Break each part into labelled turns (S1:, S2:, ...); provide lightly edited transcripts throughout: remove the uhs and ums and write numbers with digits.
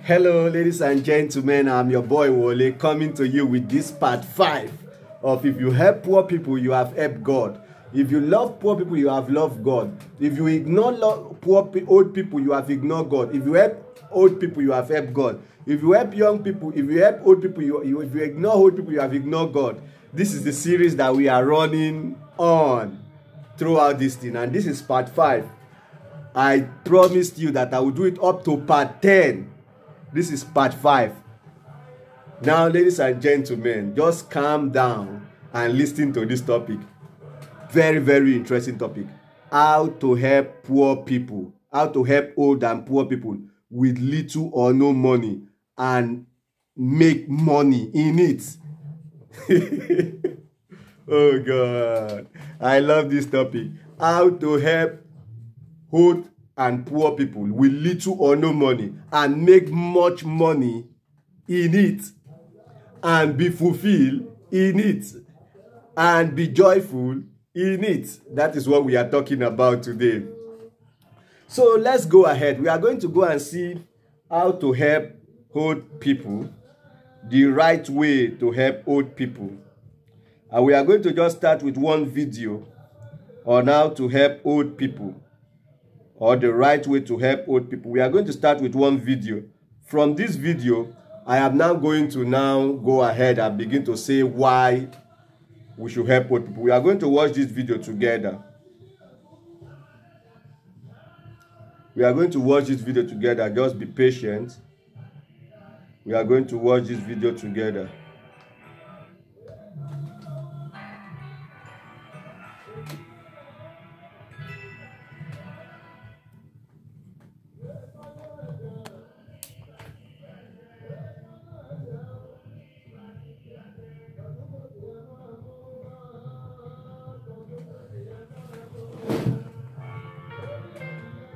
S1: Hello, ladies and gentlemen. I'm your boy Wole, coming to you with this part 5 of if you help poor people, you have helped God. If you love poor people, you have loved God. If you ignore old people, you have ignored God. If you help old people, you have helped God. If you help young people, if you help old people, if you ignore old people, you have ignored God. This is the series that we are running on throughout this thing, and this is part 5. I promised you that I will do it up to part 10. This is part 5. Now, ladies and gentlemen, just calm down and listen to this topic. Very, very interesting topic. How to help poor people. How to help old and poor people with little or no money and make money in it. Oh God. I love this topic. How to help old and poor people with little or no money and make much money in it and be fulfilled in it and be joyful in it. That is what we are talking about today. So let's go ahead. We are going to go and see how to help old people, the right way to help old people. And we are going to just start with one video on how to help old people, or the right way to help old people. We are going to start with one video. From this video, I am now going to go ahead and begin to say why we should help old people. We are going to watch this video together. We are going to watch this video together. Just be patient. We are going to watch this video together.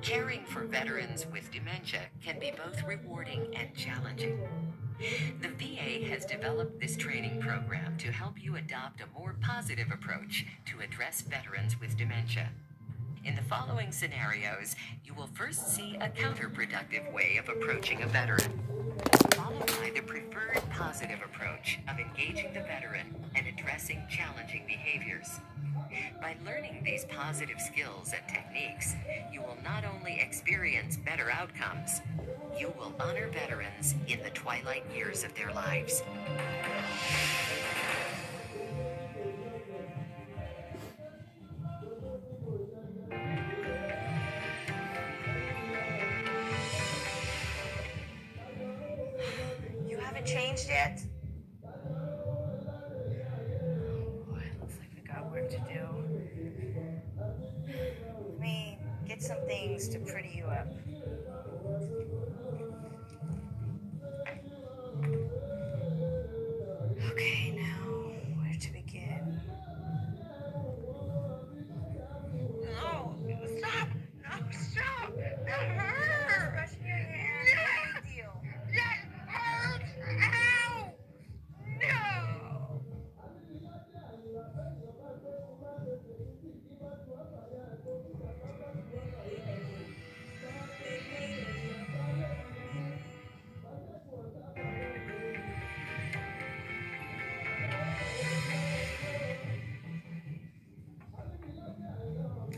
S2: Caring for veterans with dementia can be both rewarding and challenging. The VA has developed this training program to help you adopt a more positive approach to address veterans with dementia. In the following scenarios, you will first see a counterproductive way of approaching a veteran, followed by the preferred positive approach of engaging the veteran and addressing challenging behaviors. By learning these positive skills and techniques, you will not only experience better outcomes, you will honor veterans in the twilight years of their lives.
S3: You haven't changed yet? Oh boy, looks like we got work to do. Let me get some things to pretty you up. Okay, now, where to begin? No, stop! No, stop! That hurts! Brushing your hair, no big deal. That hurts! Ow! No!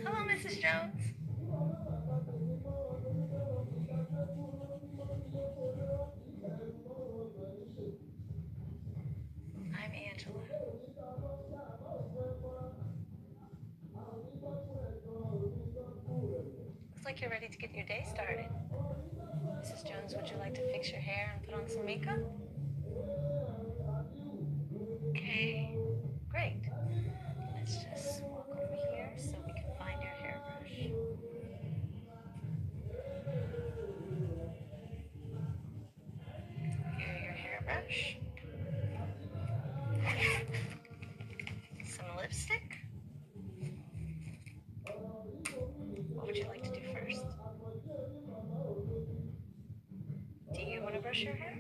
S3: Hello, Mrs. Jones. I'm Angela. Looks like you're ready to get your day started. Mrs. Jones, would you like to fix your hair and put on some makeup? Okay, great. Let's just walk over here so we can find your hairbrush. Here, your hairbrush. Some lipstick. What would you like to do first? Do you want to brush your hair?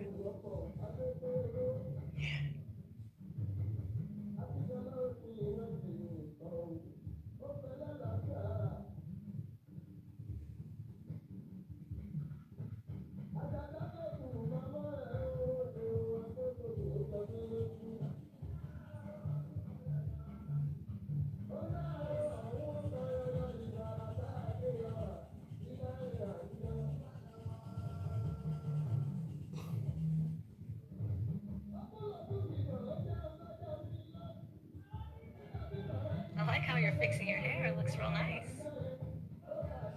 S3: Fixing your hair looks real nice.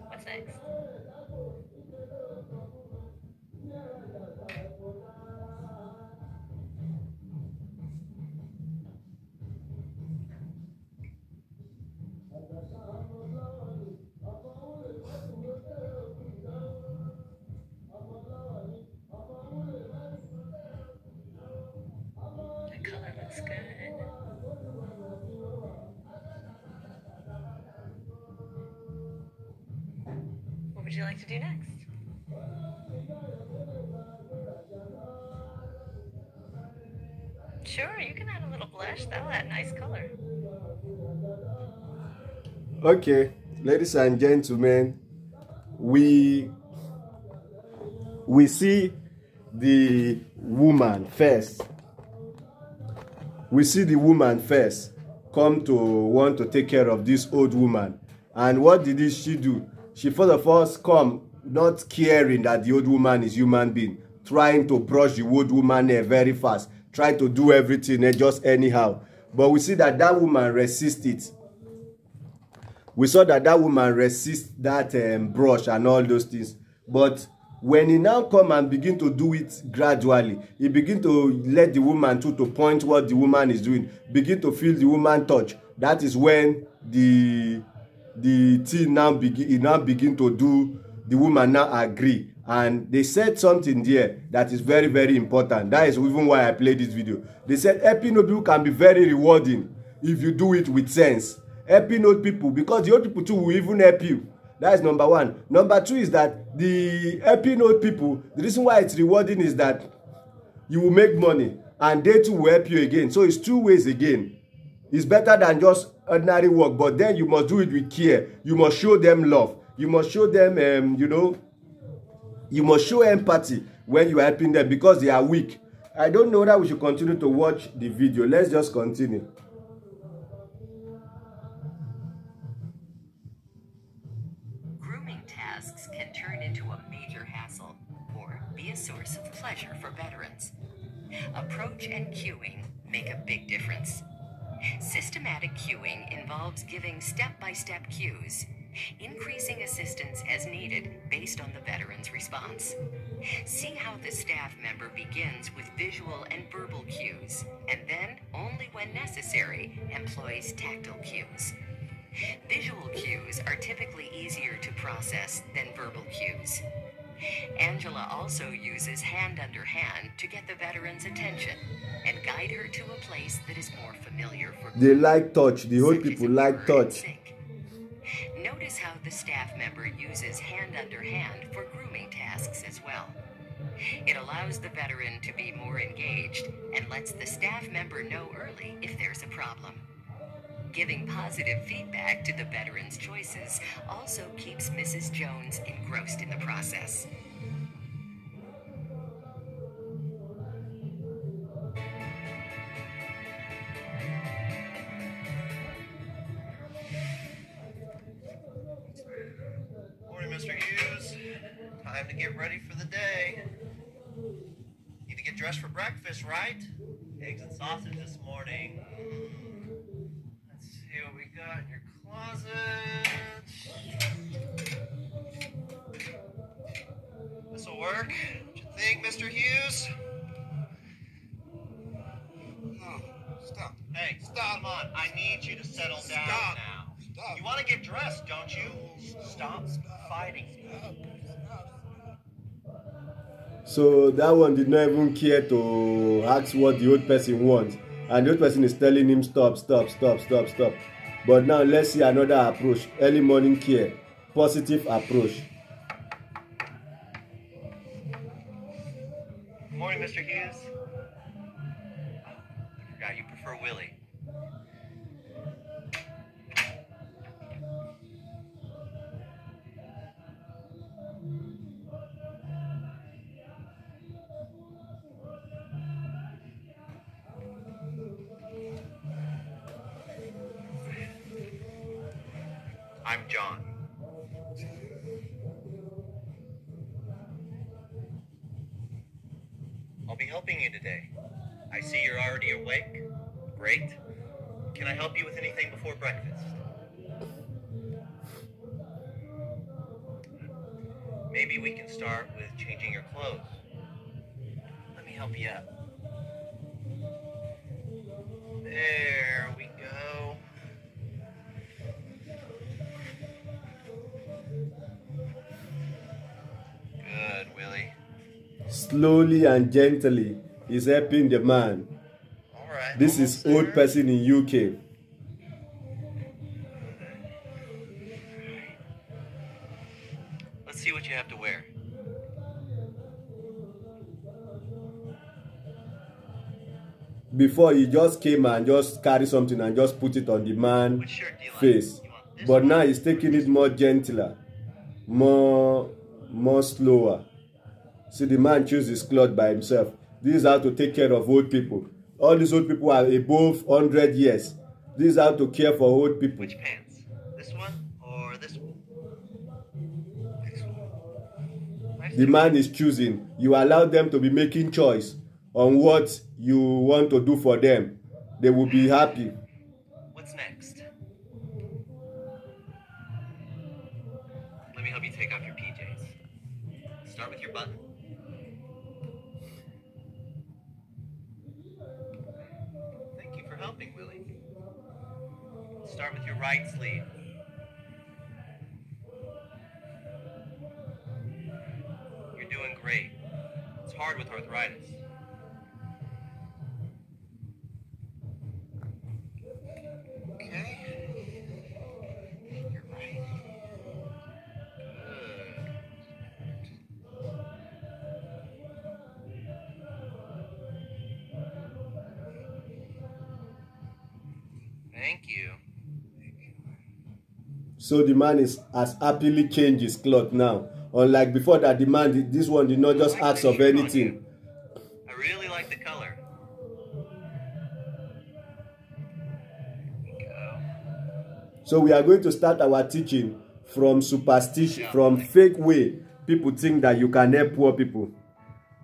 S3: What's next? The color looks good. What would you like to do next? Sure, you can add a little blush. That'll add nice color.
S1: Okay, ladies and gentlemen, we see the woman first. We see the woman first come to want to take care of this old woman. And what did she do? She first of all come not caring that the old woman is human being, trying to brush the old woman very fast, try to do everything just anyhow. But we see that that woman resist it. We saw that that woman resist that brush and all those things. But when he now come and begin to do it gradually, he begin to let the woman to point what the woman is doing, begin to feel the woman touch. That is when the thing now begin to do. The woman now agree, and they said something there that is very, very important. That is even why I played this video. They said helping old people can be very rewarding if you do it with sense. Helping old people, because the old people too will even help you. That is number one. Number two is that the helping old people, the reason why it's rewarding is that you will make money and they too will help you again. So it's two ways again. It's better than just ordinary work, but then you must do it with care. You must show them love. You must show them, you must show empathy when you are helping them because they are weak. I don't know that we should continue to watch the video. Let's just continue.
S2: Grooming tasks can turn into a major hassle or be a source of pleasure for veterans. Approach and cueing make a big difference. Systematic cueing involves giving step-by-step cues, increasing assistance as needed based on the veteran's response. See how the staff member begins with visual and verbal cues, and then, only when necessary, employs tactile cues. Visual cues are typically easier to process than verbal cues. Angela also uses hand under hand to get the veteran's attention and guide her to a place that is more familiar for
S1: They like touch. The old people like touch.
S2: Notice how the staff member uses hand under hand for grooming tasks as well. It allows the veteran to be more engaged and lets the staff member know early if there's a problem. Giving positive feedback to the veteran's choices also keeps Mrs. Jones engrossed in the process.
S4: Morning, Mr. Hughes. Time to get ready for the day. Need to get dressed for breakfast, right? Eggs and sausage this morning. Let's see what we got in your closet. This'll work. What you think, Mr. Hughes?
S5: No, stop.
S4: Hey, stop. Come on. I need you to settle down
S5: Stop.
S4: now.
S5: Stop.
S4: You want to get dressed, don't you? Stop fighting.
S1: So that one did not even care to ask what the old person wants. And the old person is telling him stop, stop, stop, stop, stop. But now let's see another approach. Early morning care. Positive approach.
S4: Morning, Mr. Hughes. I forgot you prefer Willie. I'm John. I'll be helping you today. I see you're already awake. Great. Can I help you with anything before breakfast? start with changing your clothes. Let me help you up. There we go. Good, Willie.
S1: Slowly and gently, he's helping the man.
S4: All right.
S1: This is old
S4: there.
S1: person in UK.
S4: Let's see what you have to wear.
S1: Before, he just came and just carry something and just put it on the man's
S4: Which shirt do you like?
S1: face.
S4: You want this
S1: But
S4: one?
S1: now he's taking it more gentler, more slower. See, the man chooses his cloth by himself. This is how to take care of old people. All these old people are above 100 years. This is how to care for old people.
S4: Which pants? This one or this one? This one.
S1: The man is choosing. You allow them to be making choice on what you want to do for them. They will be happy.
S4: What's next? Let me help you take off your PJs. Start with your button. Thank you for helping, Willie. Start with your right sleeve. You're doing great. It's hard with arthritis. Okay. You're right. Good. Thank you.
S1: So the man has happily changed his cloth now. Unlike before that, the man, this one did not just ask of anything.
S4: I really like the color. There you go.
S1: So we are going to start our teaching from superstition, from fake way people think that you can help poor people.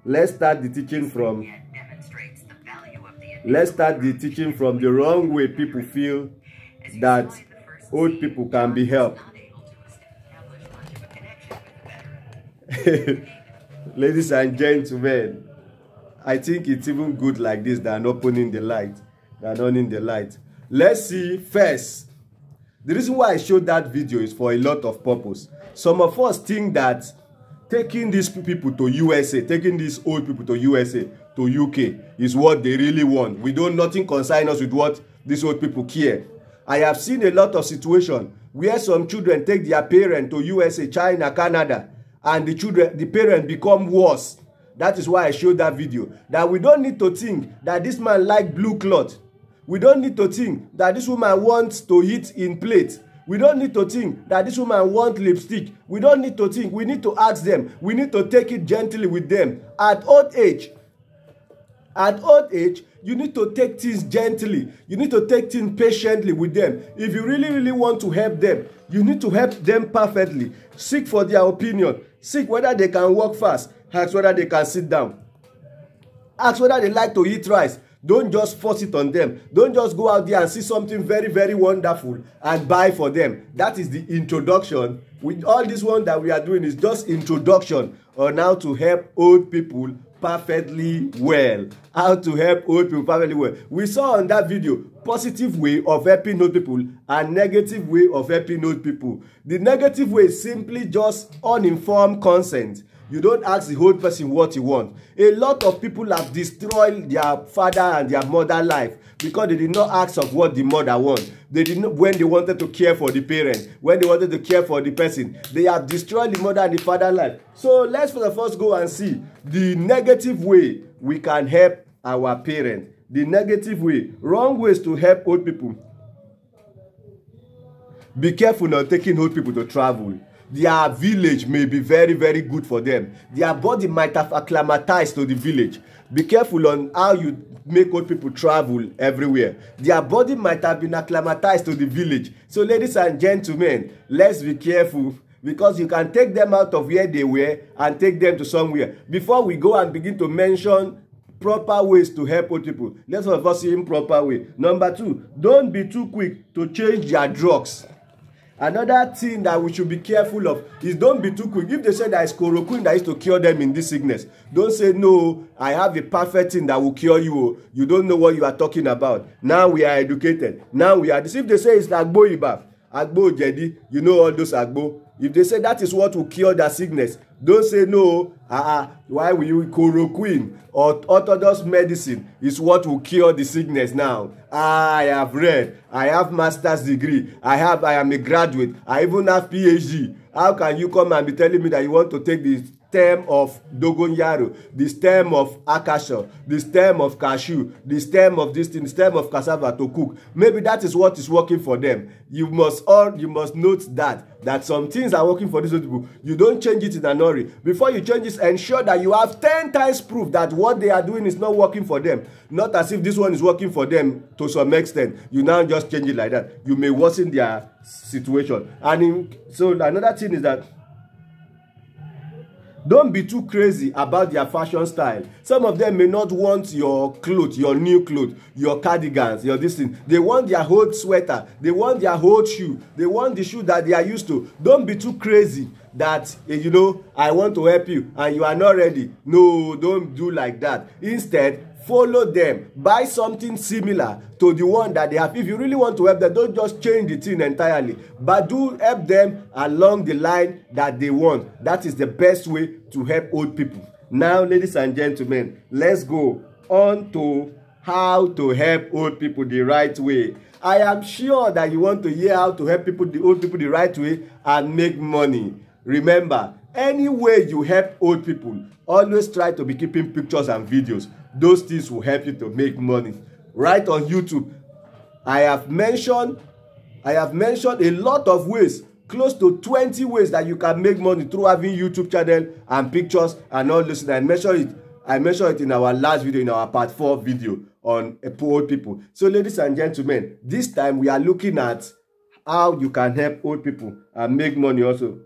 S1: Let's start the teaching from
S2: Demonstrates the value of the
S1: let's start the teaching from the wrong way people feel that old people can be helped.
S2: not able to establish much of a connection with the veteran.
S1: Ladies and gentlemen, I think it's even good like this than opening the light, than on the light. Let's see first. The reason why I showed that video is for a lot of purpose. Some of us think that taking these people to USA, taking these old people to USA, to UK, is what they really want. We don't, nothing concern us with what these old people care. I have seen a lot of situations where some children take their parents to USA, China, Canada, and the parents become worse. That is why I showed that video. That we don't need to think that this man like blue cloth. We don't need to think that this woman wants to eat in plate. We don't need to think that this woman wants lipstick. We don't need to think. We need to ask them. We need to take it gently with them. At old age, you need to take things gently. You need to take things patiently with them. If you really, really want to help them, you need to help them perfectly. Seek for their opinion. Seek whether they can walk fast. Ask whether they can sit down. Ask whether they like to eat rice. Don't just force it on them. Don't just go out there and see something very, very wonderful and buy for them. That is the introduction. With all this one that we are doing is just introduction on how to help old people perfectly well. How to help old people perfectly well. We saw on that video positive way of helping old people and negative way of helping old people. The negative way is simply just uninformed consent. You don't ask the old person what he wants. A lot of people have destroyed their father and their mother life because they did not ask of what the mother wants. They did not, when they wanted to care for the parent, when they wanted to care for the person, they have destroyed the mother and the father life. So let's first go and see the negative way we can help our parents. The negative way, wrong ways to help old people. Be careful not taking old people to travel. Their village may be very, very good for them. Their body might have acclimatized to the village. Be careful on how you make old people travel everywhere. Their body might have been acclimatized to the village. So ladies and gentlemen, let's be careful because you can take them out of where they were and take them to somewhere. Before we go and begin to mention proper ways to help old people, let's first see improper way. Number 2, don't be too quick to change their drugs. Another thing that we should be careful of is don't be too quick. If they say there is chloroquine that is to cure them in this sickness, don't say, no, I have a perfect thing that will cure you. You don't know what you are talking about. Now we are educated. Now we are this. If they say it's Agbo Ibaf, Agbo Jedi, you know all those Agbo. If they say that is what will cure that sickness, don't say no. Why will you? Chloroquine or orthodox medicine is what will cure the sickness now. I have read. I have master's degree. I am a graduate. I even have PhD. How can you come and be telling me that you want to take the stem of dogonyaro, the stem of acacia, the stem of cashew, the stem of this thing, the stem of cassava to cook? Maybe that is what is working for them. You must note that some things are working for these people. You don't change it in a hurry. Before you change it, ensure that you have 10 times proof that what they are doing is not working for them. Not as if this one is working for them to some extent. You now just change it like that. You may worsen their situation. So another thing is that don't be too crazy about their fashion style. Some of them may not want your clothes, your new clothes, your cardigans, your this thing. They want their old sweater. They want their old shoe. They want the shoe that they are used to. Don't be too crazy that, you know, I want to help you and you are not ready. No, don't do like that. Instead, follow them. Buy something similar to the one that they have. If you really want to help them, don't just change the thing entirely, but do help them along the line that they want. That is the best way to help old people. Now, ladies and gentlemen, let's go on to how to help old people the right way. I am sure that you want to hear how to help the old people the right way and make money. Remember, any way you help old people, always try to be keeping pictures and videos. Those things will help you to make money. Right on YouTube, I have mentioned a lot of ways, close to 20 ways that you can make money through having YouTube channel and pictures and all this. I mentioned it in our last video, in our part 4 video on old people. So ladies and gentlemen, this time we are looking at how you can help old people and make money also.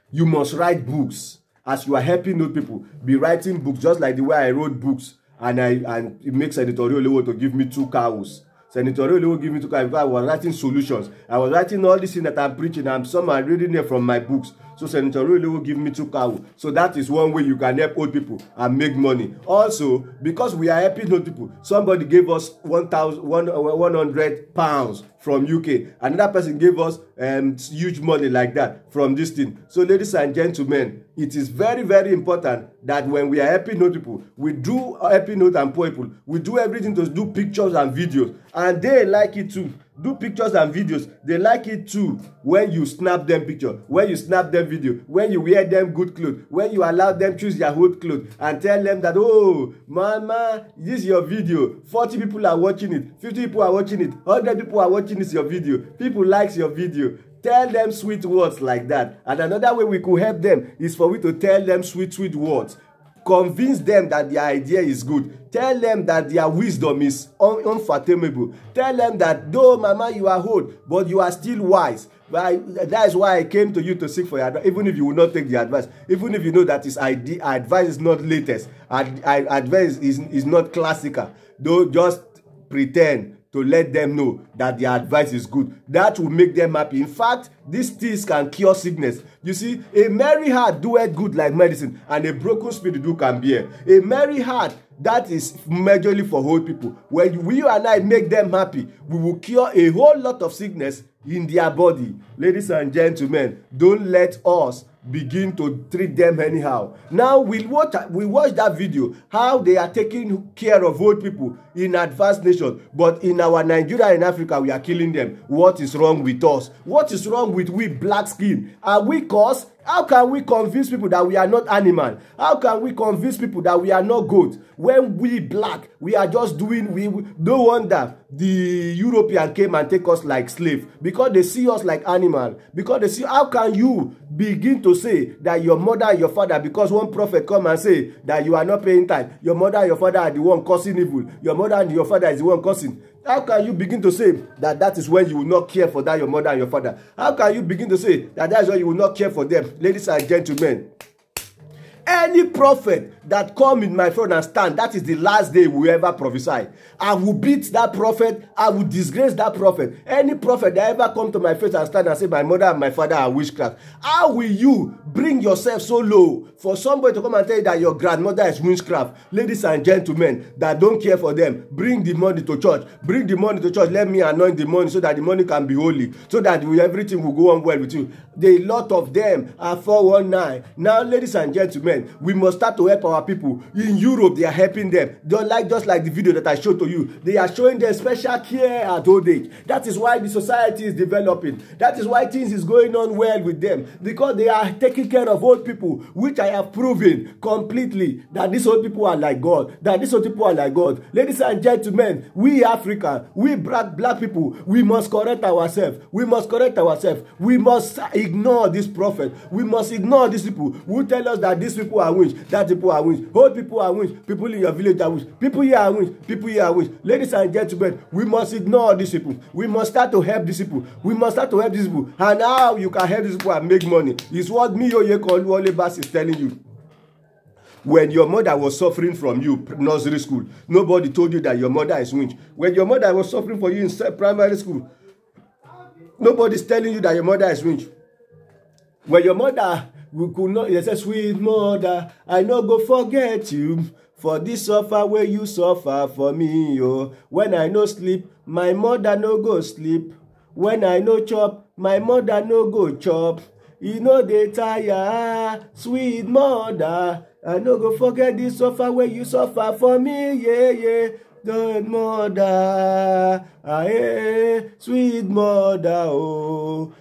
S1: You must write books. As you are helping old people, be writing books just like the way I wrote books, and it makes Senator Olewo to give me 2 cows. Senator Olewo give me 2 cows because I was writing solutions. I was writing all this thing that I'm preaching, and some are reading it from my books. So Senator Olewo give me 2 cows. So that is one way you can help old people and make money. Also, because we are helping old people, somebody gave us 100 pounds from UK. Another person gave us huge money like that from this thing. So ladies and gentlemen, it is very, very important that when we are helping old people, we do helping old and poor people. We do everything to do pictures and videos. And they like it too. Do pictures and videos. They like it too when you snap them picture, when you snap them video, when you wear them good clothes, when you allow them choose their old clothes and tell them that, oh, mama, this is your video. 40 people are watching it. 50 people are watching it. 100 people are watching this your video. People likes your video. Tell them sweet words like that. And another way we could help them is for we to tell them sweet words. Convince them that their idea is good. Tell them that their wisdom is unfathomable. Tell them that though, mama, you are old, but you are still wise. But that is why I came to you to seek for your advice, even if you will not take the advice. Even if you know that his advice is not latest. Advice is not classical. Don't just pretend to let them know that their advice is good. That will make them happy. In fact, these things can cure sickness. You see, a merry heart doeth good like medicine, and a broken spirit do can bear. A merry heart, that is majorly for old people. When we and I make them happy, we will cure a whole lot of sickness in their body. Ladies and gentlemen, don't let us begin to treat them anyhow. Now we watch that video, how they are taking care of old people in advanced nations, but in our Nigeria and Africa we are killing them. What is wrong with us? What is wrong with we black skin? Are we cause? How can we convince people that we are not animal? How can we convince people that we are not goat? When we black, we are just doing, no wonder the European came and take us like slave, because they see us like animal. Because they see, how can you begin to say that your mother and your father, because one prophet come and say that you are not paying tithe, your mother and your father are the one causing evil, your mother and your father is the one causing. How can you begin to say that that is when you will not care for that your mother and your father? How can you begin to say that that is when you will not care for them? Ladies and gentlemen, Any prophet that come in my front and stand, that is the last day we ever prophesy. I will beat that prophet. I will disgrace that prophet. Any prophet that ever come to my face and stand and say my mother and my father are witchcraft, how will you bring yourself so low for somebody to come and tell you that your grandmother is witchcraft? Ladies and gentlemen that don't care for them, bring the money to church. Bring the money to church. Let me anoint the money so that the money can be holy, so that everything will go on well with you. A lot of them are 419. Now, ladies and gentlemen, we must start to help our people. In Europe, they are helping them. Just like the video that I showed to you. They are showing them special care at old age. That is why the society is developing. That is why things is going on well with them. Because they are taking care of old people, which I have proven completely that these old people are like God. That these old people are like God. Ladies and gentlemen, we Africa, we black people, we must correct ourselves. We must correct ourselves. We must ignore this prophet. We must ignore these people who tell us that these people are witch, that people are witch, old people are witch, people in your village are witch, people here are witch, people here are witch. Ladies and gentlemen, we must ignore these people. We must start to help these people. We must start to help these people. And how you can help these people and make money is what me Oyekolu Bas is telling you. When your mother was suffering from you, nursery school, nobody told you that your mother is witch. When your mother was suffering for you in primary school, nobody's telling you that your mother is witch. When your mother could not, you say, sweet mother, I no go forget you. For this suffer where you suffer for me, oh. When I no sleep, my mother no go sleep. When I no chop, my mother no go chop. You know they tire, sweet mother. I no go forget this suffer where you suffer for me, yeah, yeah. Good mother, sweet mother, oh,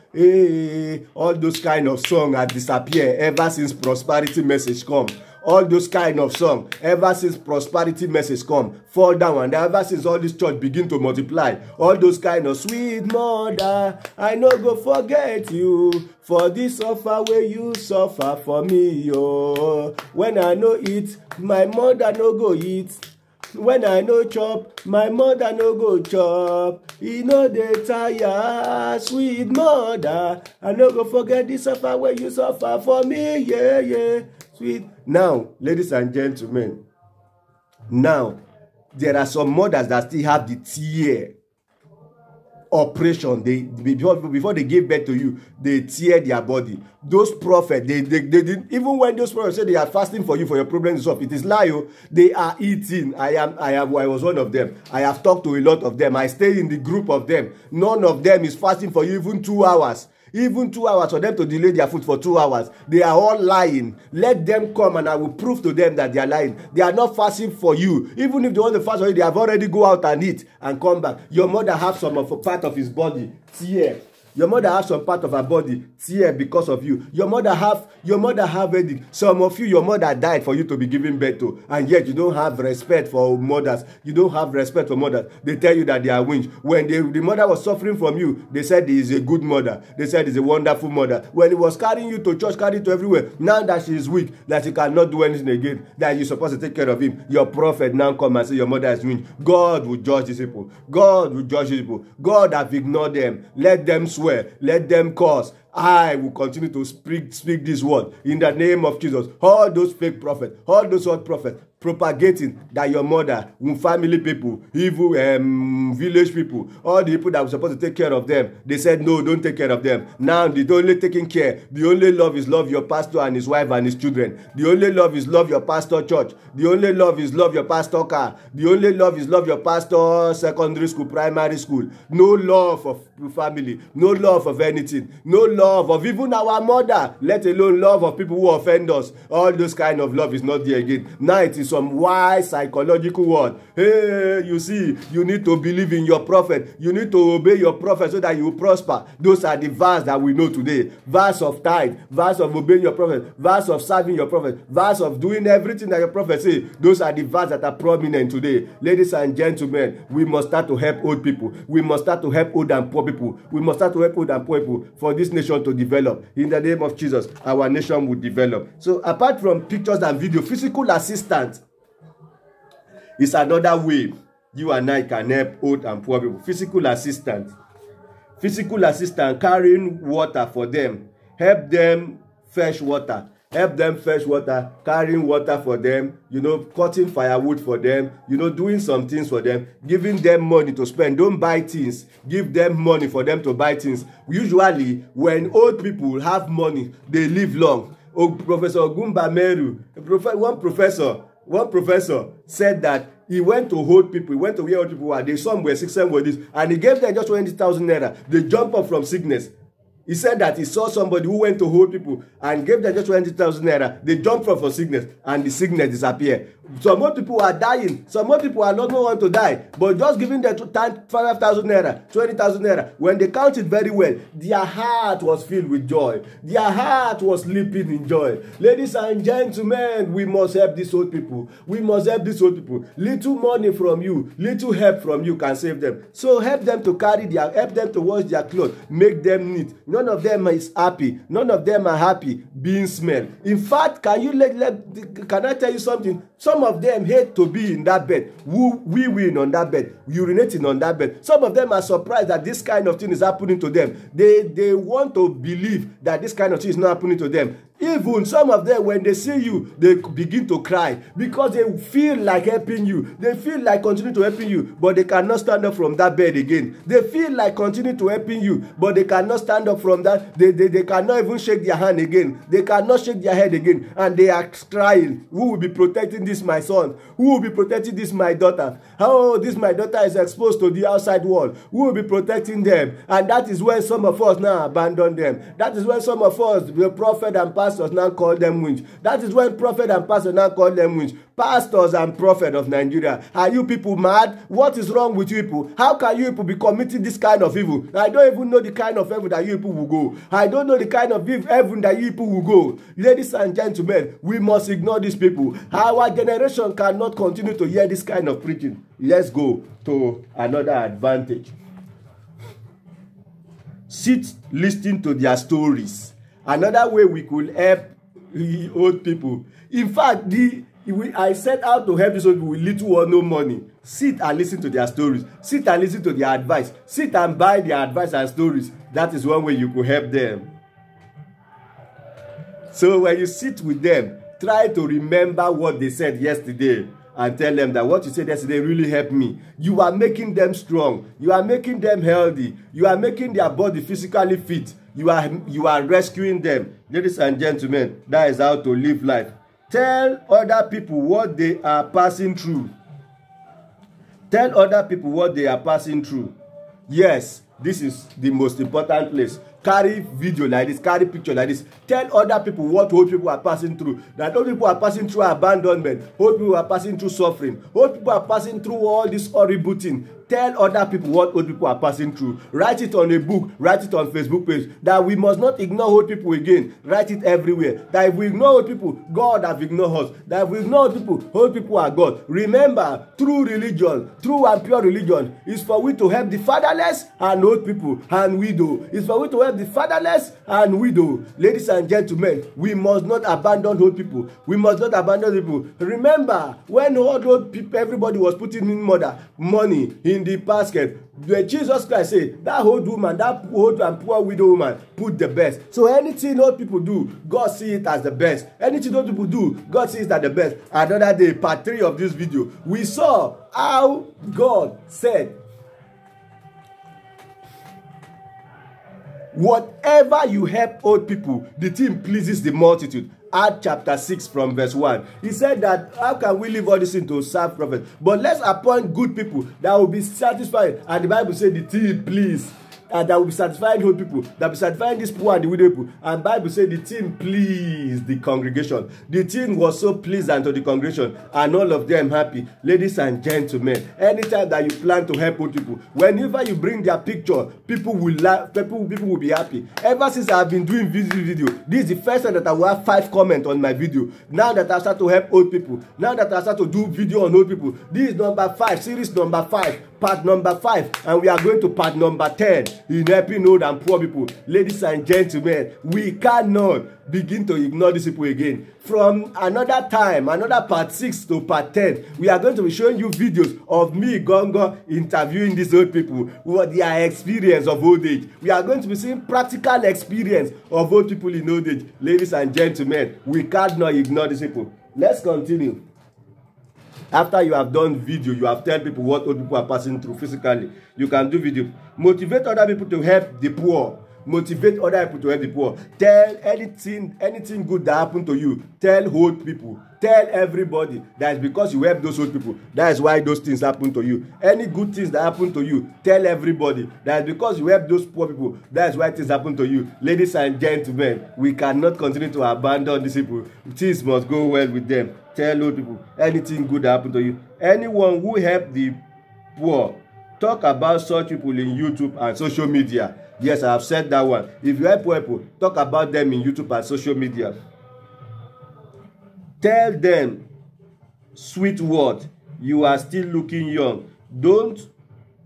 S1: all those kind of songs have disappeared ever since prosperity message come. All those kind of songs, ever since prosperity message come, fall down, and ever since all this church begin to multiply, all those kind of sweet mother, I no go forget you, for this suffer where you suffer for me, oh. When I no eat, my mother no go eat. When I no chop, my mother no go chop. You know they tire, sweet mother. I no go forget this suffer where you suffer for me, yeah, yeah, sweet. Now, ladies and gentlemen, now there are some mothers that still have the tear operation. Before they give birth to you, they tear their body. Those prophets, they didn't, even when those prophets say they are fasting for you for your problems to solve, it is lie. They are eating. I was one of them. I have talked to a lot of them. I stay in the group of them. None of them is fasting for you even 2 hours. Even 2 hours for them to delay their food for 2 hours. They are all lying. Let them come and I will prove to them that they are lying. They are not fasting for you. Even if they want to fast for you, they have already go out and eat and come back. Your mother have some of a part of his body tear. Your mother has some part of her body tear because of you. Your mother have headache. Some of you, your mother died for you to be giving birth to, and yet you don't have respect for mothers. You don't have respect for mothers. They tell you that they are witch. When the mother was suffering from you, they said he is a good mother. They said he's a wonderful mother. When he was carrying you to church, carrying you to everywhere, now that she is weak, that she cannot do anything again, that you're supposed to take care of him, your prophet now come and say your mother is witch. God will judge these people. God will judge these people. God have ignored them. Let them swear. Let them curse. I will continue to speak this word in the name of Jesus. All those fake prophets, all those old prophets propagating that your mother, family people, evil village people, all the people that were supposed to take care of them, they said no, don't take care of them. Now the only taking care, the only love is love your pastor and his wife and his children. The only love is love your pastor church. The only love is love your pastor car. The only love is love your pastor secondary school, primary school. No love of family, no love of anything, no love of even our mother, let alone love of people who offend us. All those kind of love is not there again. Now it is some wise psychological word. Hey, you see, you need to believe in your prophet. You need to obey your prophet so that you will prosper. Those are the verse that we know today. Verse of tithe, verse of obeying your prophet, verse of serving your prophet, verse of doing everything that your prophet say. Those are the verses that are prominent today. Ladies and gentlemen, we must start to help old people. We must start to help old and poor people. We must start to help old and poor people for this nation to develop. In the name of Jesus, our nation will develop. So apart from pictures and video, physical assistance is another way you and I can help old and poor people. Physical assistance, carrying water for them, help them fetch water, help them fetch water, carrying water for them, cutting firewood for them, doing some things for them, giving them money to spend. Don't buy things. Give them money for them to buy things. Usually, when old people have money, they live long. Professor Gumba Meru, one professor said that he went to old people, he went to where old people were. They some were sick, some were this, and he gave them just 20,000 naira. They jump up from sickness. He said that he saw somebody who went to old people and gave them just 20,000 naira. They jumped up from sickness and the sickness disappeared. Some old people are dying. Some old people are not going to die. But just giving them 5,000 naira, 20,000 naira, when they count it very well, their heart was filled with joy. Their heart was leaping in joy. Ladies and gentlemen, we must help these old people. We must help these old people. Little money from you, little help from you can save them. So help them to help them to wash their clothes, make them neat. None of them is happy. None of them are happy being smelled. In fact, can I tell you something? Some of them hate to be in that bed. We win on that bed, urinating on that bed. Some of them are surprised that this kind of thing is happening to them. They want to believe that this kind of thing is not happening to them. Even some of them, when they see you, they begin to cry because they feel like helping you. They feel like continuing to helping you, but they cannot stand up from that bed again. They feel like continuing to helping you, but they cannot stand up from that. They cannot even shake their hand again. They cannot shake their head again. And they are crying. Who will be protecting this, my son? Who will be protecting this, my daughter? Oh, this, my daughter is exposed to the outside world. Who will be protecting them? And that is when some of us now abandon them. That is when some of us, the prophet and pastors, now call them winch. That is when prophet and pastor now call them winch. Pastors and prophet of Nigeria, are you people mad? What is wrong with you people? How can you people be committing this kind of evil? I don't even know the kind of heaven that you people will go. I don't know the kind of heaven that you people will go. Ladies and gentlemen, we must ignore these people. Our generation cannot continue to hear this kind of preaching. Let's go to another advantage. Sit listening to their stories. Another way we could help old people. In fact, I set out to help these old people with little or no money. Sit and listen to their stories. Sit and listen to their advice. Sit and buy their advice and stories. That is one way you could help them. So when you sit with them, try to remember what they said yesterday and tell them that what you said yesterday really helped me. You are making them strong. You are making them healthy. You are making their body physically fit. You are rescuing them. Ladies and gentlemen, that is how to live life. Tell other people what they are passing through. Tell other people what they are passing through. Yes, this is the most important place. Carry video like this, carry picture like this. Tell other people what old people are passing through. That old people are passing through abandonment. Old people are passing through suffering. Old people are passing through all this horrible thing. Tell other people what old people are passing through. Write it on a book. Write it on Facebook page. That we must not ignore old people again. Write it everywhere. That if we ignore old people, God has ignored us. That if we ignore old people are God. Remember, true religion, true and pure religion is for we to help the fatherless and old people and widow. It's for we to help the fatherless and widow. Ladies and gentlemen, we must not abandon old people. We must not abandon people. Remember, when old people, everybody was putting in money in the basket, Jesus Christ said, that old woman, that old and poor widow woman, put the best. So anything old people do, God sees it as the best. Anything old people do, God sees it as the best. Another day, part 3 of this video, we saw how God said, whatever you help old people, the thing pleases the multitude. Acts chapter 6 from verse 1. He said that how can we leave all this thing to serve prophets? But let's appoint good people that will be satisfied. And the Bible said the thing please. And that will be satisfying old people, that will be satisfying this poor and the widow people. And Bible said the thing pleased the congregation. The thing was so pleasant to the congregation, and all of them happy. Ladies and gentlemen, anytime that you plan to help old people, whenever you bring their picture, people will laugh, people will be happy. Ever since I have been doing this video, this is the first time that I will have 5 comments on my video. Now that I start to help old people, now that I start to do video on old people, this is number 5, series number 5, part number 5, and we are going to part number 10. in helping old and poor people. Ladies and gentlemen, we cannot begin to ignore these people again. From another time, another part 6 to part 10, we are going to be showing you videos of me, Gongo, interviewing these old people, what their experience of old age. We are going to be seeing practical experience of old people in old age. Ladies and gentlemen, we cannot ignore these people. Let's continue. After you have done video, you have told people what old people are passing through physically. You can do video. Motivate other people to help the poor. Motivate other people to help the poor. Tell anything good that happened to you. Tell old people. Tell everybody that it's because you help those old people. That is why those things happen to you. Any good things that happen to you, tell everybody that it's because you help those poor people. That is why things happen to you. Ladies and gentlemen, we cannot continue to abandon these people. Things must go well with them. Tell old people anything good that happened to you. Anyone who help the poor, talk about such people in YouTube and social media. Yes, I have said that one. If you help people, talk about them in YouTube and social media. Tell them sweet word. You are still looking young.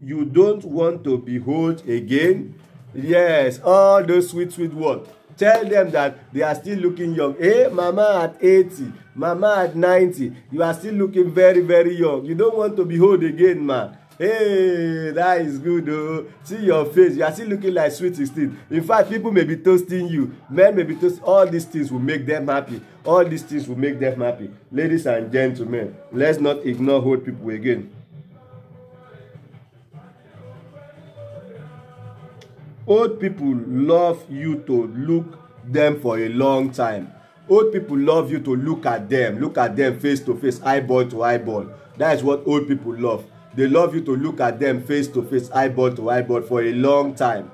S1: You don't want to be old again. Yes, all those sweet words. Tell them that they are still looking young. Hey, mama at 80, mama at 90, you are still looking very, very young. You don't want to be old again, man. Hey, that is good, oh. See your face. You are still looking like sweet 16. In fact, people may be toasting you. Men may be toasting. All these things will make them happy. All these things will make them happy. Ladies and gentlemen, let's not ignore old people again. Old people love you to look them for a long time. Old people love you to look at them face to face, eyeball to eyeball. That is what old people love. They love you to look at them face to face, eyeball to eyeball for a long time.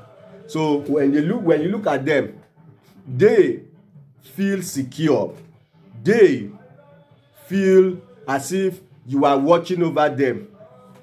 S1: So when you look at them, they feel secure. They feel as if you are watching over them.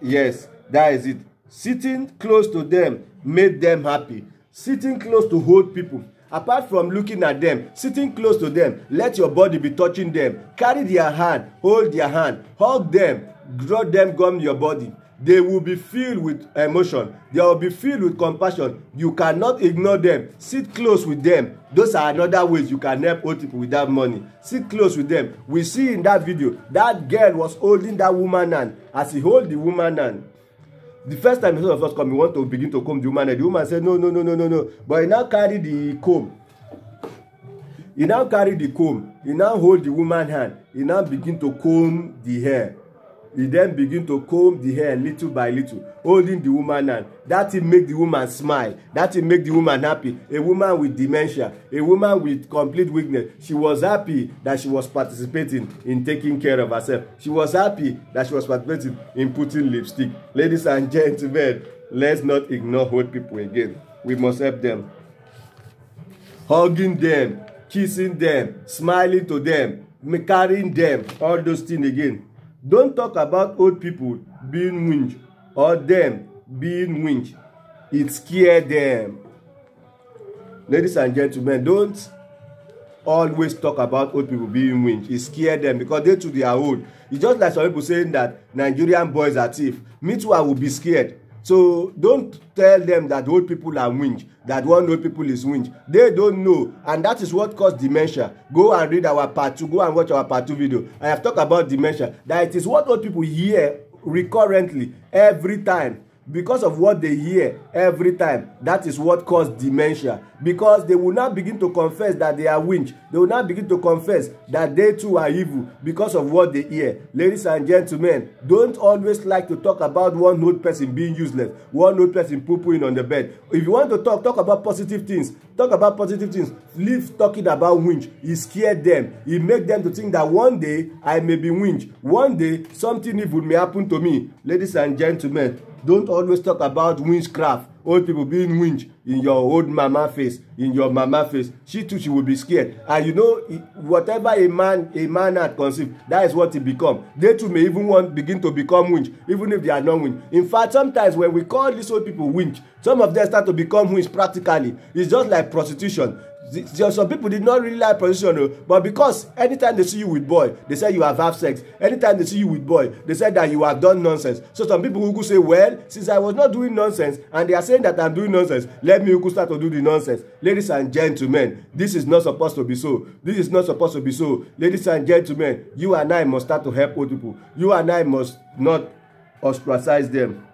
S1: Yes, that is it. Sitting close to them made them happy. Sitting close to old people, apart from looking at them, sitting close to them, let your body be touching them. Carry their hand, hold their hand, hug them, draw them gum your body. They will be filled with emotion. They will be filled with compassion. You cannot ignore them. Sit close with them. Those are another ways you can help old people without money. Sit close with them. We see in that video, that girl was holding that woman hand. As he hold the woman hand, the first time some of us come, we want to begin to comb the woman hand. The woman said, no. But he now carry the comb. He now carry the comb. He now hold the woman hand. He now begin to comb the hair. He then begin to comb the hair little by little, holding the woman hand. That will make the woman smile. That will make the woman happy. A woman with dementia, a woman with complete weakness. She was happy that she was participating in taking care of herself. She was happy that she was participating in putting lipstick. Ladies and gentlemen, let's not ignore old people again. We must help them. Hugging them, kissing them, smiling to them, carrying them, all those things again. Don't talk about old people being winch or them being winch. It scares them. Ladies and gentlemen, don't always talk about old people being winch. It scares them because they too, they are old. It's just like some people saying that Nigerian boys are thief. Me too, I will be scared. So don't tell them that old people are winch, that one old people is winch. They don't know, and that is what causes dementia. Go and read our part 2, go and watch our part 2 video. I have talked about dementia, that it is what old people hear recurrently every time. Because of what they hear every time, that is what causes dementia. Because they will not begin to confess that they are winch. They will not begin to confess that they too are evil because of what they hear. Ladies and gentlemen, don't always like to talk about one old person being useless, one old person poo-pooing on the bed. If you want to talk about positive things. Talk about positive things. Leave talking about winch. It scared them. It make them to think that one day I may be winch. One day something evil may happen to me. Ladies and gentlemen, don't always talk about witchcraft. Old people being winch in your old mama face, in your mama face. She too, she will be scared. And you know, whatever a man had conceived, that is what he become. They too may even begin to become winch, even if they are not winch. In fact, sometimes when we call these old people winch, some of them start to become winch practically. It's just like prostitution. Some people did not really like position, but because anytime they see you with boy, they say you have had sex. Anytime they see you with boy, they say that you have done nonsense. So some people who could say, well, since I was not doing nonsense and they are saying that I'm doing nonsense, let me start to do the nonsense. Ladies and gentlemen, this is not supposed to be so. This is not supposed to be so. Ladies and gentlemen, you and I must start to help old people. You and I must not ostracize them.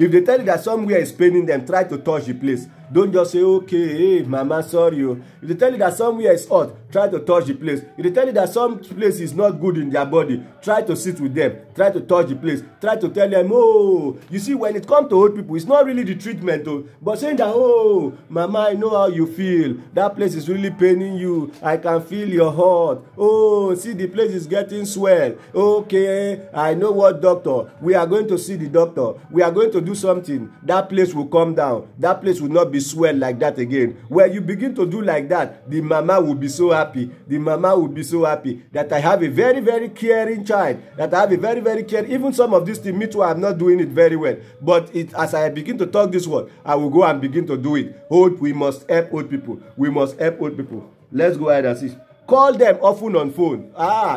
S1: If they tell you that somewhere is paining them, try to touch the place. Don't just say, okay, hey, mama, sorry. If they tell you that somewhere is hot, try to touch the place. If they tell you that some place is not good in their body, try to sit with them. Try to touch the place. Try to tell them, oh, you see, when it comes to old people, it's not really the treatment, but saying that, oh, mama, I know how you feel. That place is really paining you. I can feel your heart. Oh, see, the place is getting swell. Okay, I know what doctor. We are going to see the doctor. We are going to do something. That place will come down. That place will not be swell like that again. When you begin to do like that, the mama will be so happy. The mama will be so happy that I have a very, very caring child. That I have a very, very caring. Even some of these things, me too, I'm not doing it very well. But as I begin to talk this word, I will go and begin to do it. We must help old people. We must help old people. Let's go ahead and see. Call them often on phone.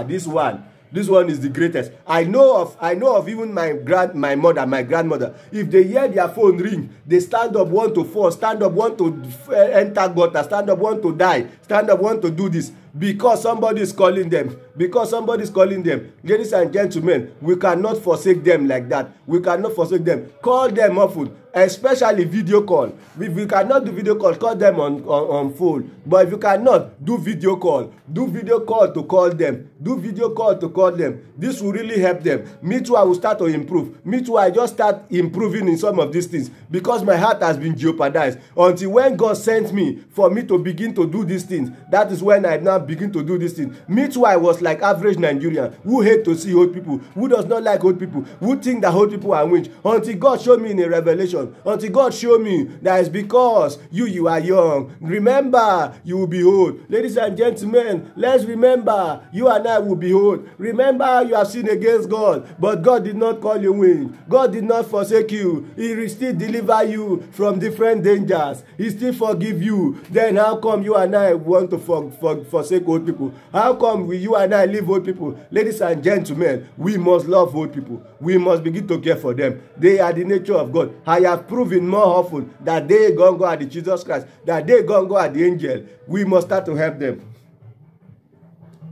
S1: This one. This one is the greatest. I know of even my grandmother. If they hear their phone ring, they stand up, want to fall, stand up, want to enter gutter, stand up, want to die, stand up, want to do this. Because somebody is calling them. Because somebody is calling them. Ladies and gentlemen, we cannot forsake them like that. We cannot forsake them. Call them often, especially video call. If we cannot do video call them on phone. But if you cannot, do video call. Do video call to call them. Do video call to call them. This will really help them. Me too, I will start to improve. Me too, I just start improving in some of these things because my heart has been jeopardized. Until when God sent me for me to begin to do these things, that is when I now begin to do this thing. Me too, I was like average Nigerian who hate to see old people, who does not like old people, who think that old people are winch. Until God showed me in a revelation, until God showed me that it's because you are young. Remember, you will be old. Ladies and gentlemen, let's remember, you and I will be old. Remember, you have sinned against God, but God did not call you winch. God did not forsake you. He will still deliver you from different dangers. He still forgive you. Then how come you and I want to forsake old people? How come you and I leave old people? Ladies and gentlemen, we must love old people. We must begin to care for them. They are the nature of God. I have proven more often that they gonna go at the Jesus Christ, that they gonna go at the angel. We must start to help them.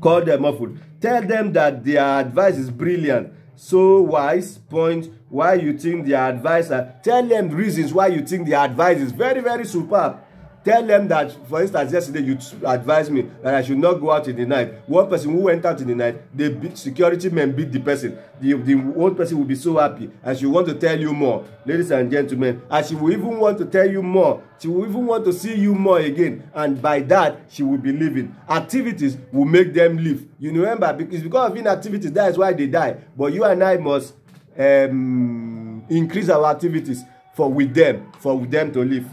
S1: Call them often. Tell them that their advice is brilliant. So wise. Point why you think their advice are. Tell them reasons why you think their advice is very, very superb. Tell them that, for instance, yesterday you advised me that I should not go out in the night. One person who went out in the night, the security men beat the person. The old person will be so happy and she will want to tell you more. Ladies and gentlemen, and she will even want to tell you more. She will even want to see you more again. And by that, she will be living. Activities will make them live. You remember, it's because of inactivities, that is why they die. But you and I must increase our activities for them to live.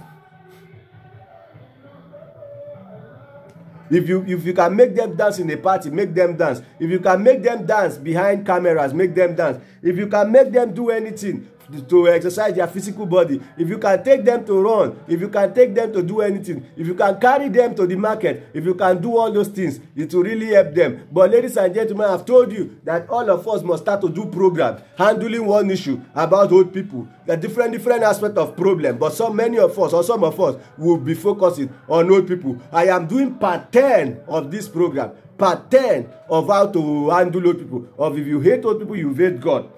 S1: If you can make them dance in a party, make them dance. If you can make them dance behind cameras, make them dance. If you can make them do anything to exercise their physical body, if you can take them to run, if you can take them to do anything, if you can carry them to the market, if you can do all those things, it will really help them. But ladies and gentlemen, I've told you that all of us must start to do programs handling one issue about old people. The different aspects of problem, but many of us or some of us will be focusing on old people. I am doing part 10 of this program, part 10 of how to handle old people. Of if you hate old people, you hate God.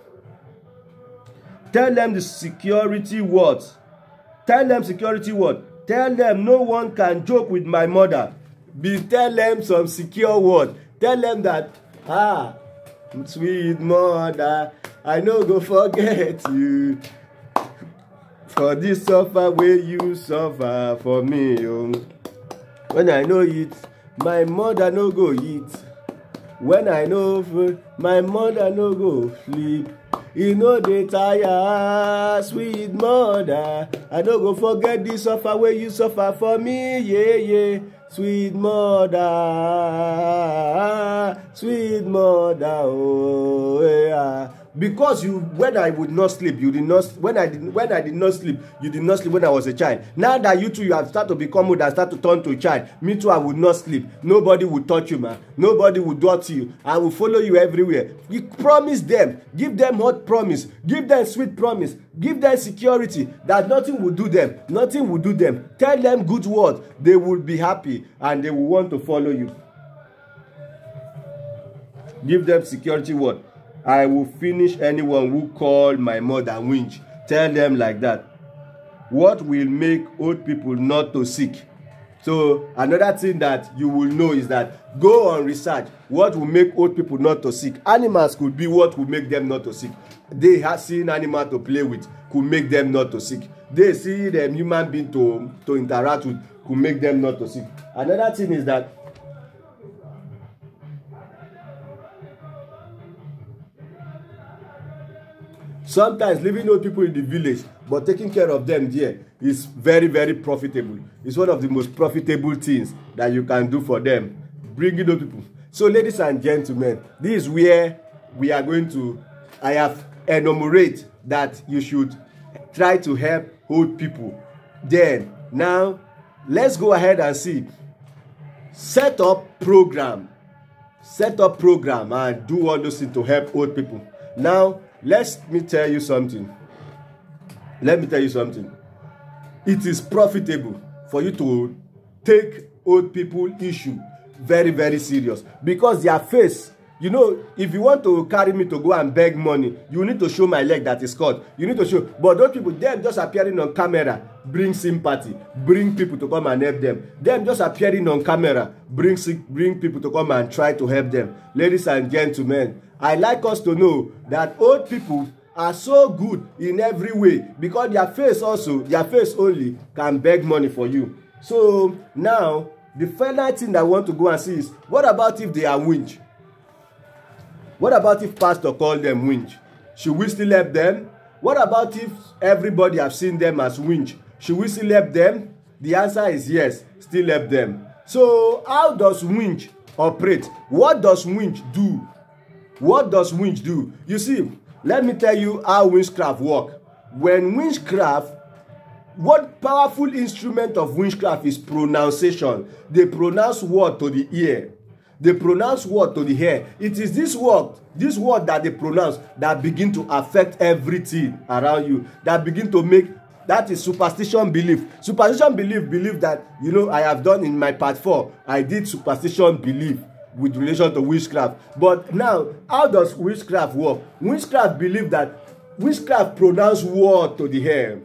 S1: Tell them the security words. Tell them security word. Tell them no one can joke with my mother. Tell them some secure word. Tell them that, sweet mother, I no go forget you. For this suffer where you suffer for me. When I know it, my mother no go eat. When I know my mother no go sleep. You know they tire, sweet mother. I don't go forget this suffer where you suffer for me, yeah. Sweet mother, oh yeah. Because when I would not sleep, you did not. When I did not sleep, you did not sleep when I was a child. Now that you have started to become old and start to turn to a child, me too, I would not sleep. Nobody would touch you, man. Nobody would dirty you. I will follow you everywhere. You promise them, give them hot promise, give them sweet promise, give them security that nothing will do them. Nothing will do them. Tell them good word. They will be happy and they will want to follow you. Give them security word. I will finish anyone who call my mother winch. Tell them like that. What will make old people not to sick? So another thing that you will know is that go on research. What will make old people not to sick? Animals could be what will make them not to sick. They have seen animal to play with could make them not to sick. They see them human being to interact with could make them not to sick. Another thing is that sometimes leaving old people in the village but taking care of them there is very, very profitable. It's one of the most profitable things that you can do for them. Bringing old people. So ladies and gentlemen, this is where we are going to, I have enumerated that you should try to help old people. Then, now, let's go ahead and see. Set up program and do all those things to help old people. Now, let me tell you something. It is profitable for you to take old people issue very, very serious, because their face, you know, if you want to carry me to go and beg money, you need to show my leg that is cut. You need to show. But those people, them just appearing on camera, bring sympathy, bring people to come and help them. Them just appearing on camera, bring people to come and try to help them. Ladies and gentlemen, I like us to know that old people are so good in every way, because their face only can beg money for you. So now, the final thing I want to go and see is, what about if they are winch? What about if pastor called them winch? Should we still help them? What about if everybody have seen them as winch? Should we still help them? The answer is yes, still help them. So how does winch operate? What does winch do? What does winch do? You see, let me tell you how winchcraft work. When winchcraft, what powerful instrument of winchcraft is pronunciation. They pronounce word to the ear. They pronounce word to the hair. It is this word that they pronounce that begin to affect everything around you. That begin to make, that is superstition belief. Superstition believe that, you know, I have done in my part 4. I did superstition belief with relation to witchcraft. But now, how does witchcraft work? Witchcraft believe that witchcraft pronounce word to the hair.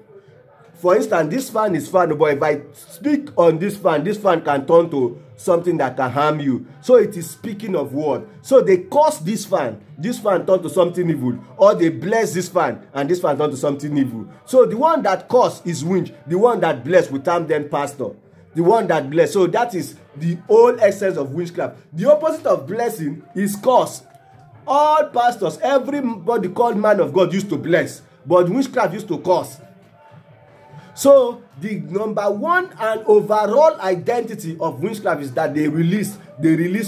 S1: For instance, this fan is fan, but if I speak on this fan can turn to something that can harm you. So it is speaking of word. So they curse this fan turn to something evil, or they bless this fan and this fan turn to something evil. So the one that curse is winch, the one that bless will term them pastor. The one that bless. So that is the whole essence of witchcraft. The opposite of blessing is curse. All pastors, everybody called man of God used to bless, but witchcraft used to curse. So the number one and overall identity of witchcraft is that they release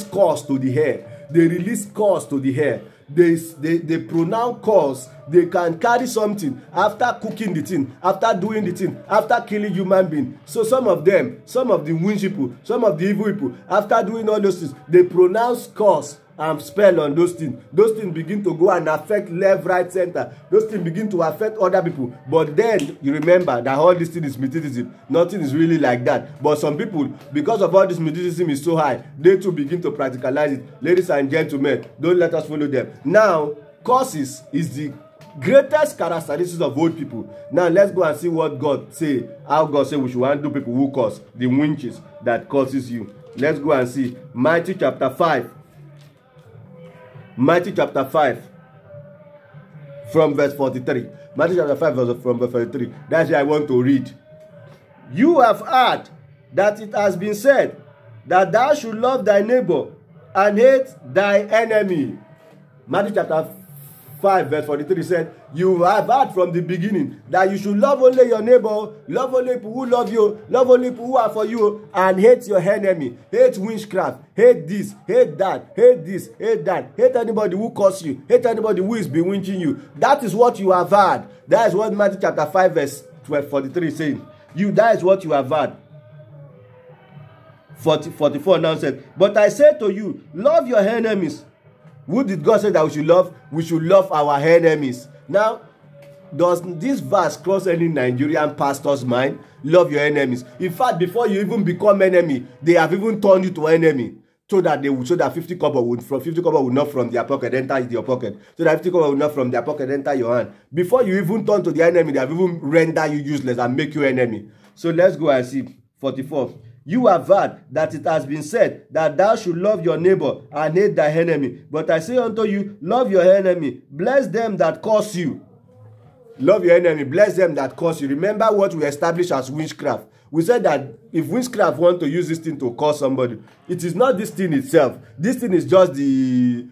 S1: curse to the hair. They release curse to the hair. They pronounce curse. They can carry something after cooking the thing, after doing the thing, after killing human being. So some of the witch people, some of the evil people, after doing all those things, they pronounce curse and spell on those things. Those things begin to go and affect left, right, center. Those things begin to affect other people. But then you remember that all this thing is mysticism. Nothing is really like that. But some people, because of all this mysticism is so high, they too begin to practicalize it. Ladies and gentlemen, don't let us follow them. Now, curses is the greatest characteristics of old people. Now let's go and see what God say. How God say we should handle people who curse, the winches that curses you. Let's go and see Matthew chapter 5. Matthew chapter 5 from verse 43. Matthew chapter 5 from verse 43. That's what I want to read. You have heard that it has been said that thou should love thy neighbor and hate thy enemy. Matthew chapter 5 verse 43 said, You have heard from the beginning that you should love only your neighbor, love only people who love you, love only people who are for you, and hate your enemy. Hate witchcraft, hate this, hate that, hate this, hate that. Hate anybody who curse you, hate anybody who is bewitching you. That is what you have heard. That is what Matthew chapter 5 verse 43 is saying. That is what you have heard. 44 now said, but I say to you, love your enemies. Who did God say that we should love? We should love our enemies. Now, does this verse cross any Nigerian pastor's mind? Love your enemies. In fact, before you even become enemy, they have even turned you to enemy. So that 50 kobo would not from their pocket enter your pocket. So that 50 kobo would not from their pocket enter your hand. Before you even turn to the enemy, they have even render you useless and make you enemy. So let's go and see 44. You have heard that it has been said that thou should love your neighbor and hate thy enemy. But I say unto you, love your enemy, bless them that curse you. Love your enemy, bless them that curse you. Remember what we established as witchcraft. We said that if witchcraft want to use this thing to curse somebody, it is not this thing itself. This thing is just the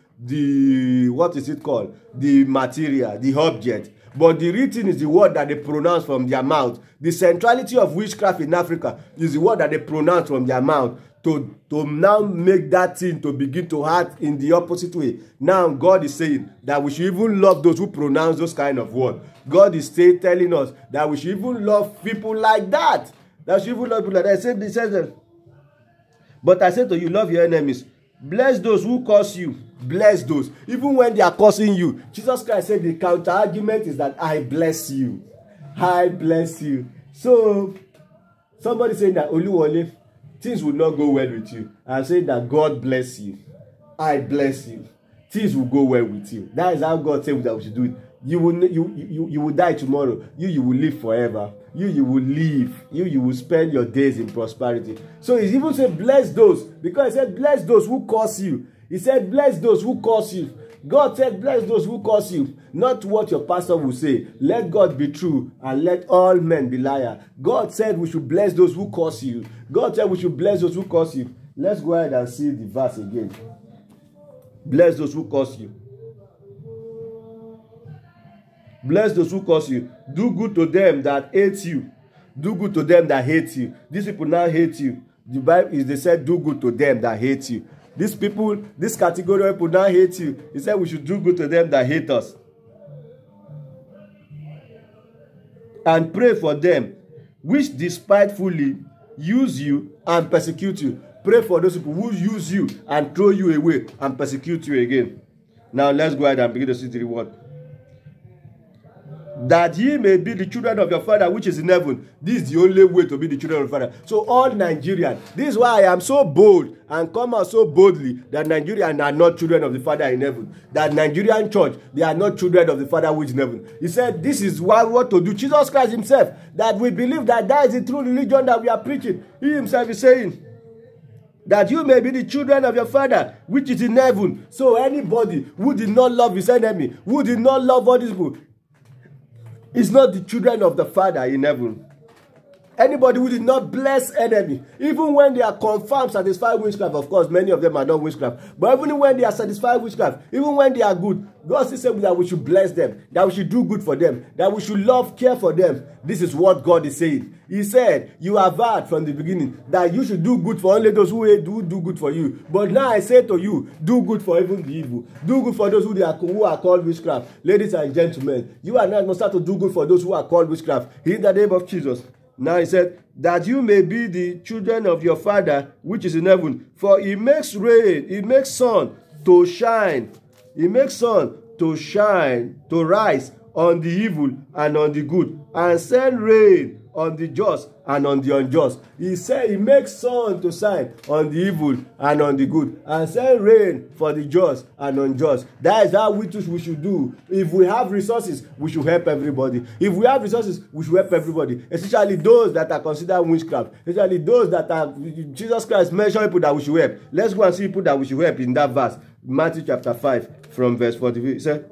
S1: what is it called? The material, the object. But the real thing is the word that they pronounce from their mouth. The centrality of witchcraft in Africa is the word that they pronounce from their mouth to now make that thing to begin to act in the opposite way. Now God is saying that we should even love those who pronounce those kind of words. God is telling us that we should even love people like that. That we should even love people like that. He says, but I say to you, love your enemies. Bless those who curse you. Bless those. Even when they are cursing you. Jesus Christ said the counter argument is that I bless you. I bless you. So, somebody saying that Oluwole, things will not go well with you. I'm saying that God bless you. I bless you. Things will go well with you. That is how God said that we should do it. You will die tomorrow. You will live forever. You will live. You will spend your days in prosperity. So he even said bless those, because he said bless those who curse you. He said bless those who curse you. God said bless those who curse you. Not what your pastor will say. Let God be true and let all men be liars. God said we should bless those who curse you. God said we should bless those who curse you. Let's go ahead and see the verse again. Bless those who curse you. Bless those who curse you. Do good to them that hate you. Do good to them that hate you. These people now hate you. The Bible is they said do good to them that hate you. These people, this category of people now hate you. He said we should do good to them that hate us. And pray for them which despitefully use you and persecute you. Pray for those people who use you and throw you away and persecute you again. Now let's go ahead and begin to see the reward. That ye may be the children of your Father which is in heaven. This is the only way to be the children of your Father. So all Nigerians, this is why I am so bold and come out so boldly that Nigerians are not children of the Father in heaven. That Nigerian church, they are not children of the Father which is in heaven. He said this is what to do. Jesus Christ himself, that we believe that that is the true religion that we are preaching. He himself is saying that you may be the children of your Father which is in heaven. So anybody who did not love his enemy, who did not love all these people, is not the children of the Father in heaven. Anybody who did not bless enemy, even when they are confirmed satisfied witchcraft, of course, many of them are not witchcraft, but even when they are satisfied witchcraft, even when they are good, God still said that we should bless them, that we should do good for them, that we should love, care for them. This is what God is saying. He said, you have heard from the beginning that you should do good for only those who do good for you. But now I say to you, do good for even the evil. Do good for those who are called witchcraft. Ladies and gentlemen, you are not going to start to do good for those who are called witchcraft. In the name of Jesus. Now he said, that you may be the children of your Father which is in heaven. For he makes rain, he makes sun to shine. He makes sun to shine, to rise on the evil and on the good, and send rain on the just and on the unjust. He said he makes sun to shine on the evil and on the good, and send rain for the just and unjust. That is how we should do. If we have resources, we should help everybody. If we have resources, we should help everybody, especially those that are considered witchcraft, especially those that are, Jesus Christ mentioned people that we should help. Let's go and see people that we should help in that verse. Matthew chapter 5 from verse 43. He said,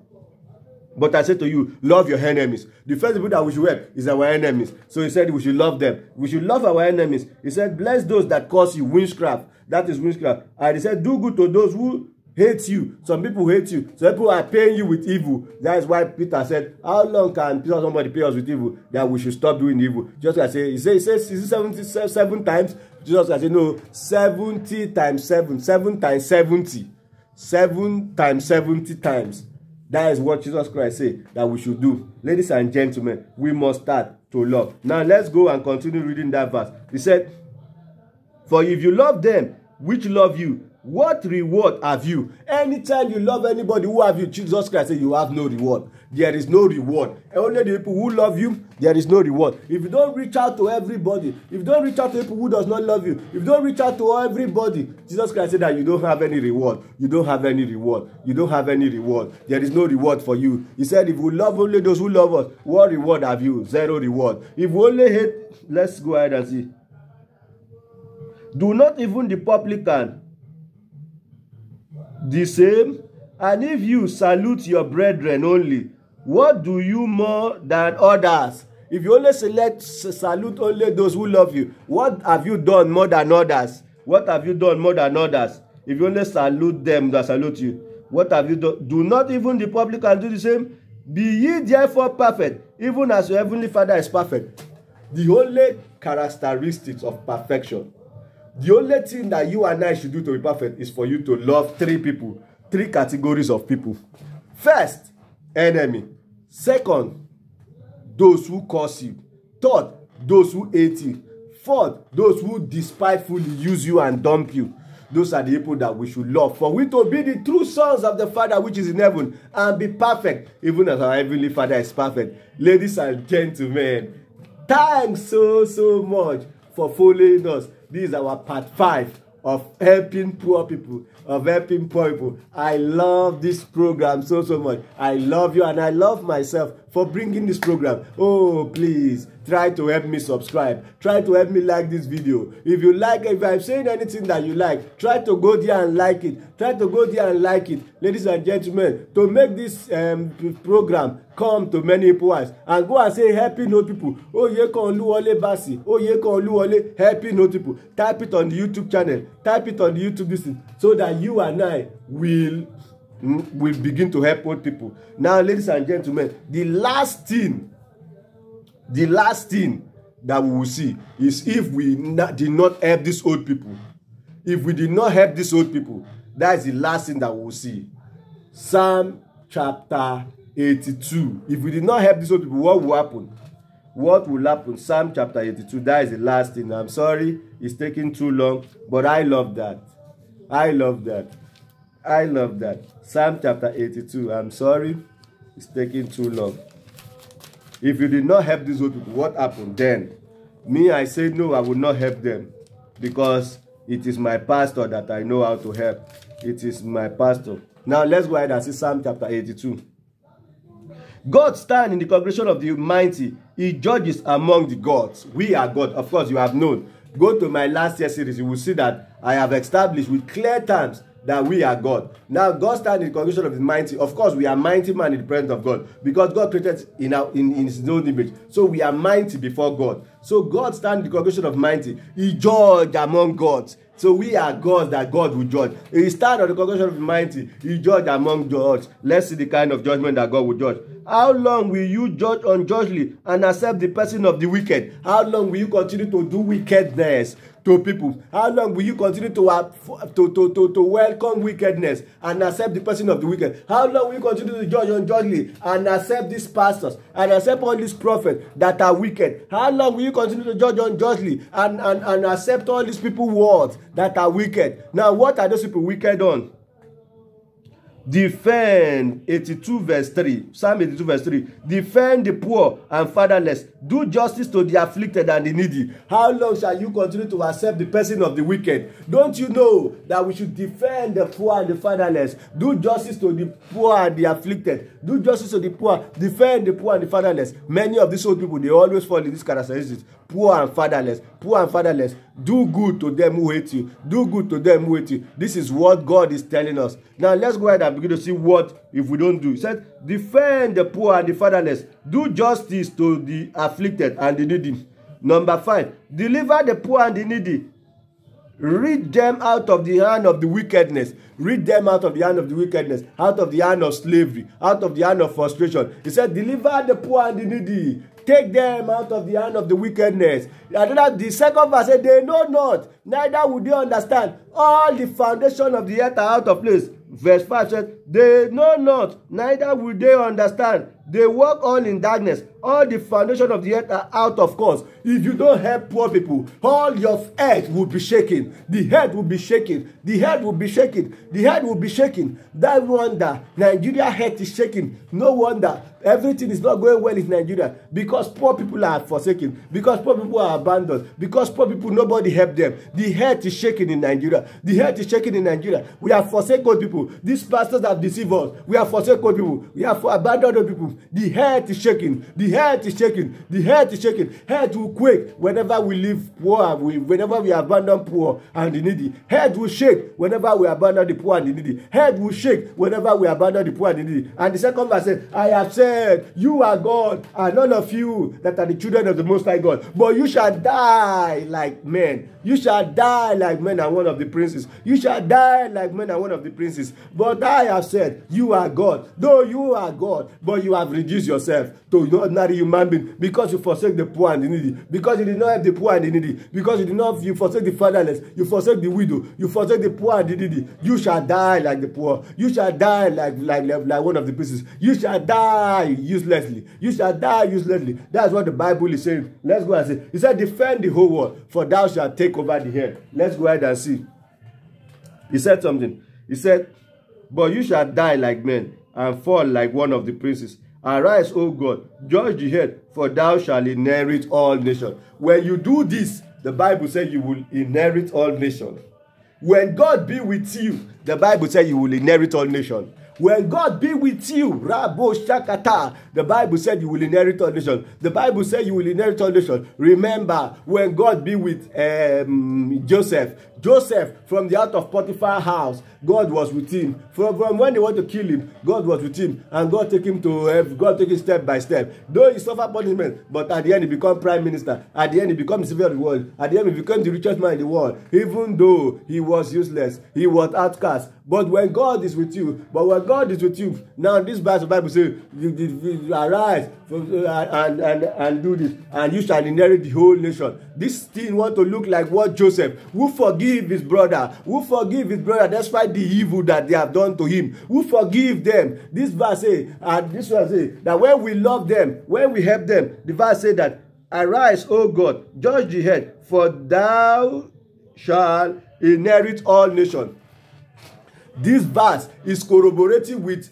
S1: but I say to you, love your enemies. The first people that we should help is our enemies. So he said we should love them. We should love our enemies. He said, bless those that cause you witchcraft. That is witchcraft. And he said, do good to those who hate you. Some people hate you. Some people are paying you with evil. That is why Peter said, how long can somebody pay us with evil? That we should stop doing evil. Just like say, he says, is it 77 times? Jesus can say, no, 70 times 7. 7 times 70. 7 times 70 times. That is what Jesus Christ said that we should do. Ladies and gentlemen, we must start to love. Now let's go and continue reading that verse. He said, for if you love them which love you, what reward have you? Anytime you love anybody who have you, Jesus Christ said you have no reward. There is no reward. Only the people who love you, there is no reward. If you don't reach out to everybody, if you don't reach out to people who does not love you, if you don't reach out to everybody, Jesus Christ said that you don't have any reward. You don't have any reward. You don't have any reward. There is no reward for you. He said, if we love only those who love us, what reward have you? Zero reward. If we only hate, let's go ahead and see. Do not even the publican the same? And if you salute your brethren only, what do you more than others? If you only salute only those who love you, what have you done more than others? What have you done more than others? If you only salute them that salute you, what have you done? Do not even the publican do the same? Be ye therefore perfect, even as your heavenly Father is perfect. The only characteristics of perfection, the only thing that you and I should do to be perfect is for you to love three people, three categories of people. First, enemy. Second, those who curse you. Third, those who hate you. Fourth, those who despitefully use you and dump you. Those are the people that we should love. For we to be the true sons of the Father which is in heaven and be perfect, even as our heavenly Father is perfect. Ladies and gentlemen, thanks so much for following us. This is our part 5 of helping poor people, I love this program so much. I love you and I love myself for bringing this program. Oh, please try to help me subscribe. Try to help me like this video. If you like, if I'm saying anything that you like, try to go there and like it. Try to go there and like it. Ladies and gentlemen, to make this program come to many people and go and say helping old people. Oh, ye kan Oluwole Basi. Oh, ye kan Oluwole helping old people. Type it on the YouTube channel. Type it on the YouTube listen so that you and I will begin to help old people. Now, ladies and gentlemen, the last thing that we will see is if we did not help these old people. If we did not help these old people, that is the last thing that we will see. Psalm chapter 82. If we did not help these old people, what will happen? What will happen? Psalm chapter 82. That is the last thing. I'm sorry, it's taking too long, but I love that. I love that. I love that. Psalm chapter 82. I'm sorry, it's taking too long. If you did not help these old people, what happened then? Me, I said no, I will not help them because it is my pastor that I know how to help. It is my pastor. Now let's go ahead and see Psalm chapter 82. God stands in the congregation of the mighty. He judges among the gods. We are God. Of course, you have known. Go to my last year series. You will see that I have established with clear terms that we are God. Now, God stands in the congregation of the mighty. Of course, we are mighty man in the presence of God because God created in his own image. So we are mighty before God. So God stands in the congregation of mighty. He judges among gods. So we are gods that God will judge. He stands on the congregation of the mighty. He judges among gods. Let's see the kind of judgment that God will judge. How long will you judge unjustly and accept the person of the wicked? How long will you continue to do wickedness to people? How long will you continue to welcome wickedness and accept the person of the wicked? How long will you continue to judge unjustly and accept these pastors and accept all these prophets that are wicked? How long will you continue to judge unjustly and accept all these people words that are wicked? Now, what are those people wicked on? Defend 82 verse 3. Psalm 82 verse 3. Defend the poor and fatherless. Do justice to the afflicted and the needy. How long shall you continue to accept the person of the wicked? Don't you know that we should defend the poor and the fatherless? Do justice to the poor and the afflicted. Do justice to the poor. Defend the poor and the fatherless. Many of these old people, they always fall in these characteristics. Poor and fatherless. Poor and fatherless. Do good to them who hate you. Do good to them who hate you. This is what God is telling us. Now let's go ahead and begin to see what if we don't do. He said, defend the poor and the fatherless. Do justice to the afflicted and the needy. Number 5, deliver the poor and the needy Rid them out of the hand of the wickedness. Rid them out of the hand of the wickedness, out of the hand of slavery, out of the hand of frustration. He said, deliver the poor and the needy. Take them out of the hand of the wickedness. The second verse said, they know not, neither would they understand. All the foundation of the earth are out of place. Verse 5 said, they know not, neither would they understand. They walk all in darkness. All the foundation of the earth are out of course. If you don't help poor people, all your earth will be shaking. The head will be shaking. The head will be shaking. The head will be shaking. That wonder, Nigeria head is shaking. No wonder everything is not going well in Nigeria, because poor people are forsaken, because poor people are abandoned, because poor people, nobody help them. The head is shaking in Nigeria. The head is shaking in Nigeria. We have forsaken people. These pastors have deceived us. We have forsaken people. We have abandoned people. The head is shaking. The head is shaking. The head is shaking. Head will quake whenever we leave poor, whenever we abandon poor and the needy. Head will shake whenever we abandon the poor and the needy. Head will shake whenever we abandon the poor and the needy. And the second verse said, I have said, you are God, and none of you that are the children of the Most High God, but you shall die like men. You shall die like men and one of the princes. You shall die like men and one of the princes. But I have said, you are God. Though you are God, but you have reduced yourself to an ordinary human being, because you forsake the poor and the needy, because you did not have the poor and the needy, because you forsake the fatherless, you forsake the widow, you forsake the poor and the needy. You shall die like the poor. You shall die like one of the princes. You shall die uselessly. You shall die uselessly. That's what the Bible is saying. Let's go and see. He said, defend the whole world, for thou shalt take over the head. Let's go ahead and see. He said something. He said, but you shall die like men and fall like one of the princes. Arise, O God, judge the head, for thou shalt inherit all nations. When you do this, the Bible says you will inherit all nations. When God be with you, the Bible says you will inherit all nations. When God be with you, Rabo Shakata, the Bible said you will inherit all nations. The Bible said you will inherit all nations. Remember, when God be with Joseph from the out of Potiphar's house, God was with him. From when they want to kill him, God was with him, and God take him step by step. Though he suffered punishment, but at the end he became prime minister. At the end he became the savior of the world. At the end he became the richest man in the world. Even though he was useless, he was outcast. But when God is with you, now this Bible says, you arise and do this, and you shall inherit the whole nation. This thing want to look like what Joseph, who forgive his brother, despite the evil that they have done to him, who forgive them. This verse say, that when we love them, when we help them, the verse say that, arise, O God, judge the head, for thou shalt inherit all nations. This verse is corroborating with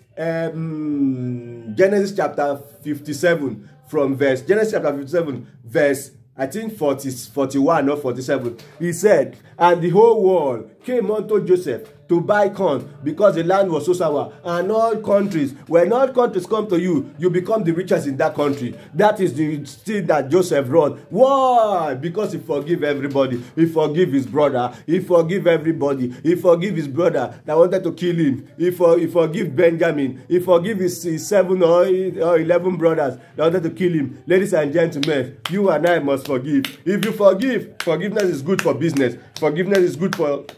S1: Genesis chapter 57 from Genesis chapter 57 verse I think 41 or 47. He said, and the whole world came unto Joseph to buy corn, because the land was so sour. And all countries, when all countries come to you, you become the richest in that country. That is the thing that Joseph wrote. Why? Because he forgive everybody. He forgive his brother. He forgive everybody. He forgive his brother that wanted to kill him. He forgive Benjamin. He forgive his 7 or 11 brothers that wanted to kill him. Ladies and gentlemen, you and I must forgive. If you forgive, forgiveness is good for business. Forgiveness is good for business.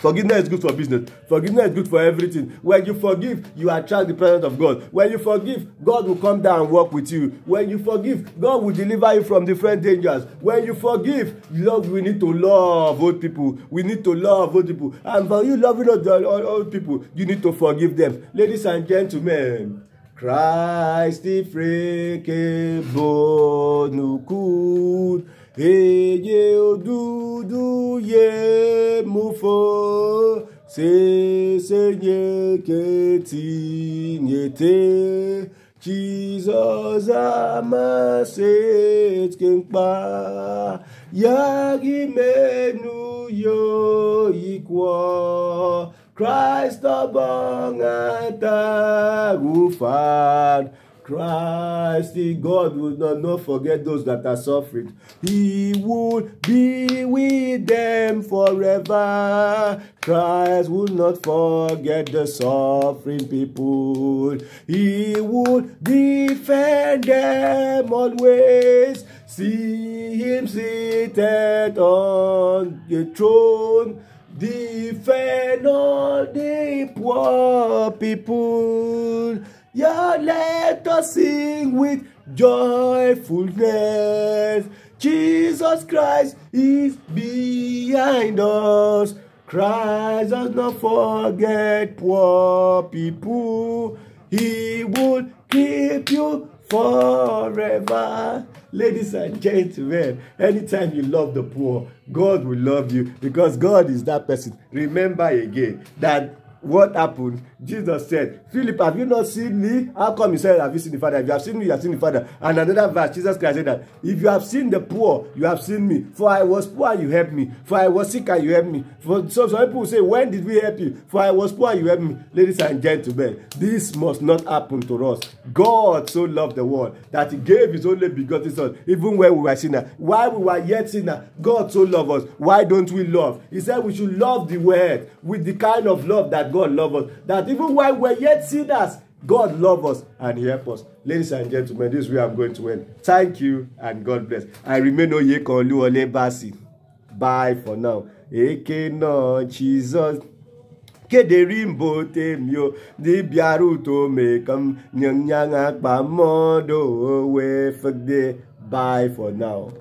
S1: Forgiveness is good for everything. When you forgive, you attract the presence of God. When you forgive, God will come down and work with you. When you forgive, God will deliver you from different dangers. When you forgive, we need to love old people. We need to love old people. And for you loving old people, you need to forgive them. Ladies and gentlemen, Christ the freke bonukut. Eye odudu ye mufo se senye keti nyete Jesus amaset kempa yagi menu yo ikwa Christ abong atagufan Christ, God will not forget those that are suffering. He would be with them forever. Christ will not forget the suffering people. He would defend them always. See him seated on the throne. Defend all the poor people. Yeah, let us sing with joyfulness. Jesus Christ is behind us. Christ does not forget poor people. He will keep you forever. Ladies and gentlemen, anytime you love the poor, God will love you, because God is that person. Remember again that what happened? Jesus said, Philip, have you not seen me? How come you said, have you seen the Father? If you have seen me, you have seen the Father. And another verse, Jesus Christ said that, if you have seen the poor, you have seen me. For I was poor and you helped me. For I was sick and you helped me. For some people say, when did we help you? For I was poor and you helped me. Ladies and gentlemen, this must not happen to us. God so loved the world that he gave his only begotten Son, even when we were sinners. While we were yet sinners, God so loved us. Why don't we love? He said we should love the world with the kind of love that God loves us. That even while we're yet sinners, God loves us and he helps us. Ladies and gentlemen, this is where I'm going to end. Thank you and God bless. I remain Oyekoluwole Basi. Bye for now. Eke no Jesus. Kederimbo temyo di biaru to mekam nyang nyang akpa modo we fagde. Bye for now.